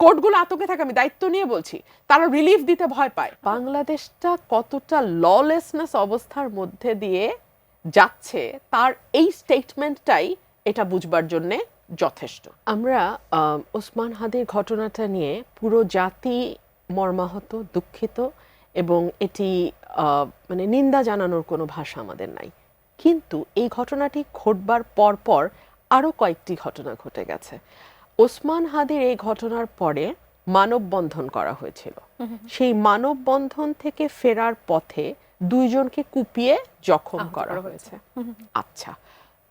কোর্টগুলো আতঙ্কে থাকে, আমি দায়িত্ব নিয়ে বলছি, তারা রিলিফ দিতে ভয় পায়। বাংলাদেশটা কতটা ললেসনেস অবস্থার মধ্যে দিয়ে যাচ্ছে তার এই স্টেটমেন্টটাই এটা বুঝবার জন্যে যথেষ্ট। আমরা ওসমান হাদির ঘটনাটা নিয়ে পুরো জাতি মর্মাহত, দুঃখিত, এবং এটি মানে নিন্দা জানানোর কোনো ভাষা আমাদের নাই। কিন্তু এই ঘটনাটি ঘটবার পর আরও কয়েকটি ঘটনা ঘটে গেছে। ওসমান হাদির এই ঘটনার পরে মানববন্ধন করা হয়েছিল। সেই মানববন্ধন থেকে ফেরার পথে 2 জনকে কুপিয়ে জখম করা হয়েছে। আচ্ছা,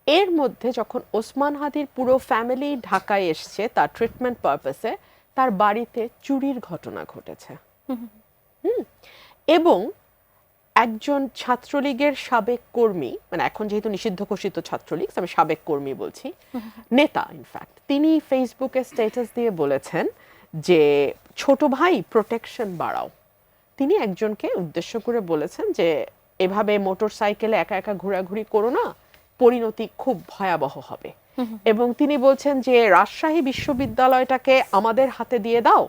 এর মধ্যে যখন ওসমান হাদির পুরো ফ্যামিলি ঢাকায় এসছে তার ট্রিটমেন্ট পারপাসে, তার বাড়িতে চুরির ঘটনা ঘটেছে। এবং একজন ছাত্রলীগের সাবেক কর্মী, মানে এখন যেহেতু নিষিদ্ধ ঘোষিত ছাত্রলীগ, আমি সাবেক কর্মী বলছি, নেতা ইনফ্যাক্ট, তিনি ফেসবুকে স্ট্যাটাস দিয়ে বলেছেন যে ছোট ভাই প্রোটেকশন বাড়াও। তিনি একজনকে উদ্দেশ্য করে বলেছেন যে এভাবে মোটর সাইকেলে একা একা ঘোরাঘুরি করো না, পরিণতি খুব ভয়াবহ হবে। এবং তিনি বলছেন যে রাজশাহী বিশ্ববিদ্যালয়টাকে আমাদের হাতে দিয়ে দাও,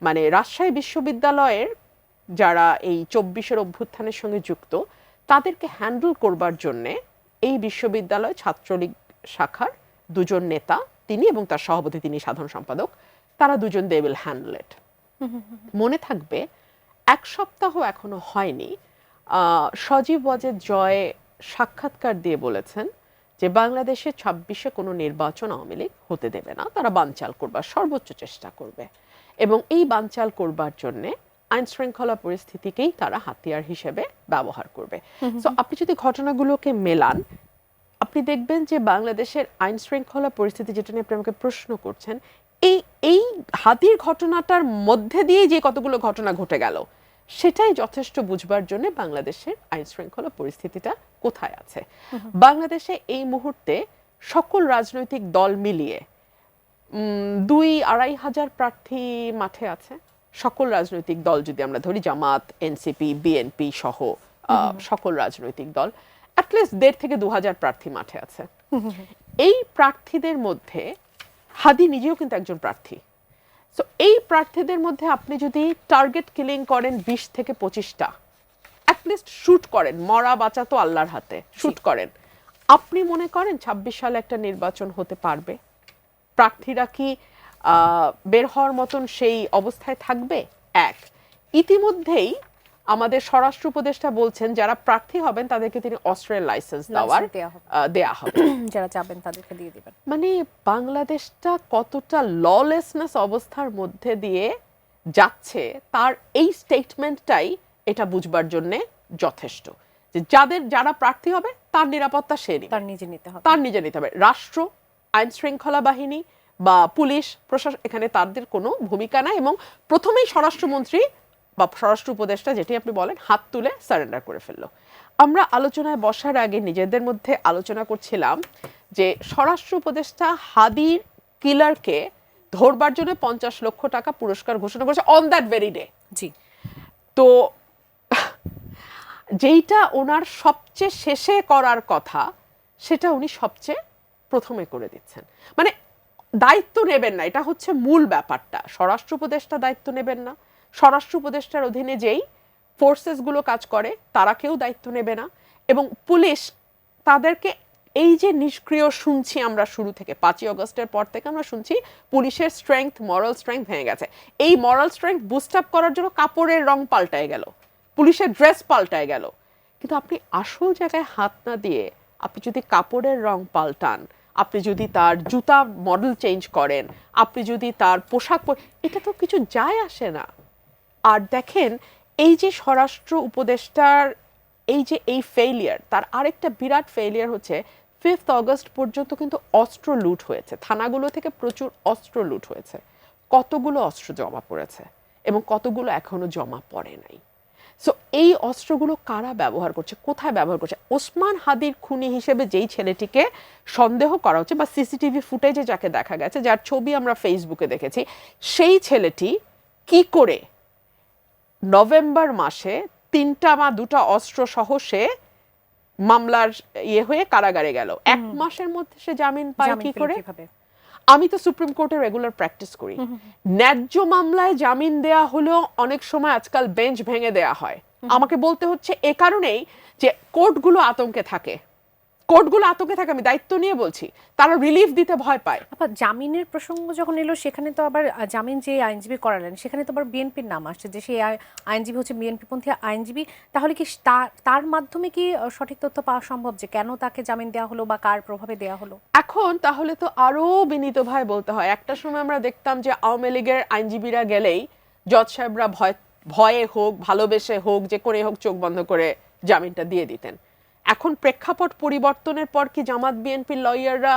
মানে রাজশাহী বিশ্ববিদ্যালয়ের যারা এই 24-এর অভ্যুত্থানের সঙ্গে যুক্ত তাদেরকে হ্যান্ডেল করবার জন্যে এই বিশ্ববিদ্যালয় ছাত্রলীগ শাখার 2 জন নেতা, তিনি এবং তার সভাপতি, তিনি সাধারণ সম্পাদক, তারা 2 জন দে উইল হ্যান্ডেল ইট। মনে থাকবে 1 সপ্তাহ এখনো হয়নি, সজীব ওয়াজেদ জয় সাক্ষাৎকার দিয়ে বলেছেন যে বাংলাদেশে 26-এ কোনো নির্বাচন আওয়ামী লীগ হতে দেবে না, তারা বানচাল করবার সর্বোচ্চ চেষ্টা করবে, এবং এই বানচাল করবার জন্যে আইন শৃঙ্খলা পরিস্থিতিকেই তারা হাতিয়ার হিসেবে ব্যবহার করবে। সো আপনি যদি ঘটনাগুলোকে মেলান, আপনি দেখবেন যে বাংলাদেশের আইন শৃঙ্খলা পরিস্থিতি, যেটা নিয়ে আপনি আমাকে প্রশ্ন করছেন, এই হাদির ঘটনাটার মধ্যে দিয়ে যে কতগুলো ঘটনা ঘটে গেল, সেটাই যথেষ্ট বুঝবার জন্য বাংলাদেশের আইন শৃঙ্খলা পরিস্থিতিটা কোথায় আছে। বাংলাদেশে এই মুহূর্তে সকল রাজনৈতিক দল মিলিয়ে 2-2.5 হাজার প্রার্থী মাঠে আছে। সকল রাজনৈতিক দল যদি আমরা ধরি, জামাত, এনসিপি, বিএনপি সহ সকল রাজনৈতিক দল, অ্যাটলিস্ট 1.5 থেকে 2 হাজার প্রার্থী মাঠে আছে। এই প্রার্থীদের মধ্যে হাদি নিজেও কিন্তু একজন প্রার্থী। সো এই প্রার্থীদের মধ্যে আপনি যদি টার্গেট কিলিং করেন 20 থেকে 25টা, অ্যাটলিস্ট শুট করেন, মরা বাঁচা তো আল্লাহর হাতে, শুট করেন, আপনি মনে করেন 26 সালে একটা নির্বাচন হতে পারবে? প্রার্থীরা কি বের হওয়ার মতন সেই অবস্থায় থাকবে? এক, ইতিমধ্যেই আমাদের স্বরাষ্ট্র উপদেষ্টা বলছেন যারা প্রার্থী হবেন তাদেরকে তিনি অস্ত্রের লাইসেন্স দেয়া হবে, যারা চাবেন তাদেরকে দিয়ে দিবেন। মানে বাংলাদেশটা কতটা ললেসনেস অবস্থার মধ্যে দিয়ে যাচ্ছে তার এই স্টেটমেন্টটাই এটা বুঝবার জন্যে যথেষ্ট, যে যারা প্রার্থী হবে তার নিরাপত্তা সে নিবে, তার নিজে নিতে হবে। রাষ্ট্র, আইন শৃঙ্খলা বাহিনী বা পুলিশ প্রশাসন, এখানে তাদের কোনো ভূমিকা নাই, এবং প্রথমেই স্বরাষ্ট্রমন্ত্রী বা স্বরাষ্ট্র উপদেষ্টা, যেটি আপনি বলেন, হাত তুলে সারেন্ডার করে ফেললো। আমরা আলোচনায় বসার আগে নিজেদের মধ্যে আলোচনা করছিলাম যে স্বরাষ্ট্র উপদেষ্টা হাদির কিলারকে ধরবার জন্য 50 লক্ষ টাকা পুরস্কার ঘোষণা করেছে অন দ্যাট ভেরি ডে। জি, তো যেইটা ওনার সবচেয়ে শেষে করার কথা সেটা উনি সবচেয়ে প্রথমে করে দিচ্ছেন। মানে দায়িত্ব নেবেন না, এটা হচ্ছে মূল ব্যাপারটা। স্বরাষ্ট্র উপদেষ্টা দায়িত্ব নেবেন না, স্বরাষ্ট্র উপদেষ্টার অধীনে যেই ফোর্সেসগুলো কাজ করে তারা কেউ দায়িত্ব নেবে না, এবং পুলিশ তাদেরকে, এই যে নিষ্ক্রিয় শুনছি আমরা শুরু থেকে, 5ই আগস্টের পর থেকে আমরা শুনছি পুলিশের স্ট্রেংথ, মরাল স্ট্রেংথ ভেঙে গেছে। এই মরাল স্ট্রেংথ বুস্ট আপ করার জন্য কাপড়ের রং পাল্টায় গেল, পুলিশের ড্রেস পাল্টায় গেল, কিন্তু আপনি আসল জায়গায় হাত না দিয়ে আপনি যদি কাপড়ের রং পাল্টান, আপনি যদি তার জুতা মডেল চেঞ্জ করেন, আপনি যদি তার পোশাক, এটা তো কিছু যায় আসে না। আর দেখেন, এই যে স্বরাষ্ট্র উপদেষ্টার এই ফেইলিয়ার, তার আরেকটা বিরাট ফেইলিয়ার হচ্ছে 5 আগস্ট পর্যন্ত কিন্তু অস্ত্র লুট হয়েছে, থানাগুলো থেকে প্রচুর অস্ত্র লুট হয়েছে। কতগুলো অস্ত্র জমা পড়েছে এবং কতগুলো এখনো জমা পড়ে নাই। সো এই অস্ত্রগুলো কারা ব্যবহার করছে, কোথায় ব্যবহার করছে? ওসমান হাদির খুনি হিসেবে যেই ছেলেটিকে সন্দেহ করা হচ্ছে, বা সিসিটিভি ফুটেজে যাকে দেখা গেছে, যার ছবি আমরা ফেসবুকে দেখেছি, সেই ছেলেটি কি করে নভেম্বর মাসে 3টা বা 2টা অস্ত্র সহ সে মামলার হয়ে কারাগারে গেল, 1 মাসের মধ্যে সে জামিন পায় কি করে? আমি তো সুপ্রিম কোর্টে রেগুলার প্র্যাকটিস করি, ন্যায্য মামলায় জামিন দেয়া হলেও অনেক সময় আজকাল বেঞ্চ ভেঙে দেয়া হয়। আমাকে বলতে হচ্ছে এ কারণেই যে কোর্টগুলো আতঙ্কে থাকে, আমি দায়িত্ব নিয়ে বলছি, তারা রিলিফ দিতে ভয় পায়। আবার জামিনের প্রসঙ্গ যখন এলো সেখানে তো আবার জামিন যে আইনজীবী করালেন সেখানে তো আবার বিএনপির নাম আসছে, যে সেই আইনজীবী হচ্ছে বিএনপিপন্থী আইনজীবী। তাহলে কি তার মাধ্যমে কি সঠিক তথ্য পাওয়া সম্ভব যে কেন তাকে জামিন দেওয়া হলো বা কার প্রভাবে দেওয়া হলো? এখন তাহলে তো আরো বিনীত ভাই বলতে হয়, একটা সময় আমরা দেখতাম যে আওয়ামী লীগের আইনজীবীরা গেলেই জজ সাহেবরা ভয়ে হোক ভালোবেসে হোক যে করে হোক চোখ বন্ধ করে জামিনটা দিয়ে দিতেন। এখন প্রেক্ষাপট পরিবর্তনের পর কি জামাত বিএনপির লয়াররা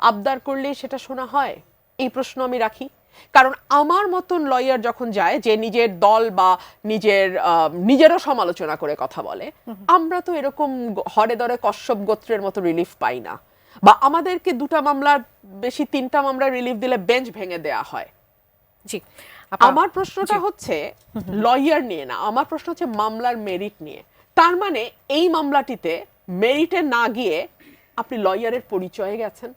আবদার করলে সেটা শোনা হয়? এই প্রশ্ন আমি রাখি। কারণ আমার মতন লয়ার যখন যায় যে নিজের দল বা নিজেরও সমালোচনা করে কথা বলে, আমরা তো এরকম হরে দরে কশ্যপ গোত্রের মতো রিলিফ পাই না, বা আমাদেরকে 2টা মামলার বেশি 3টা মামলা রিলিফ দিলে বেঞ্চ ভেঙে দেয়া হয়। জি, আমার প্রশ্নটা হচ্ছে লয়ার নিয়ে না, আমার প্রশ্ন হচ্ছে মামলার মেরিট নিয়ে। তার মানে এই মামলাটিতে মেরিটে না গিয়ে আপনি লয়ারের পরিচয়ে গেছেন।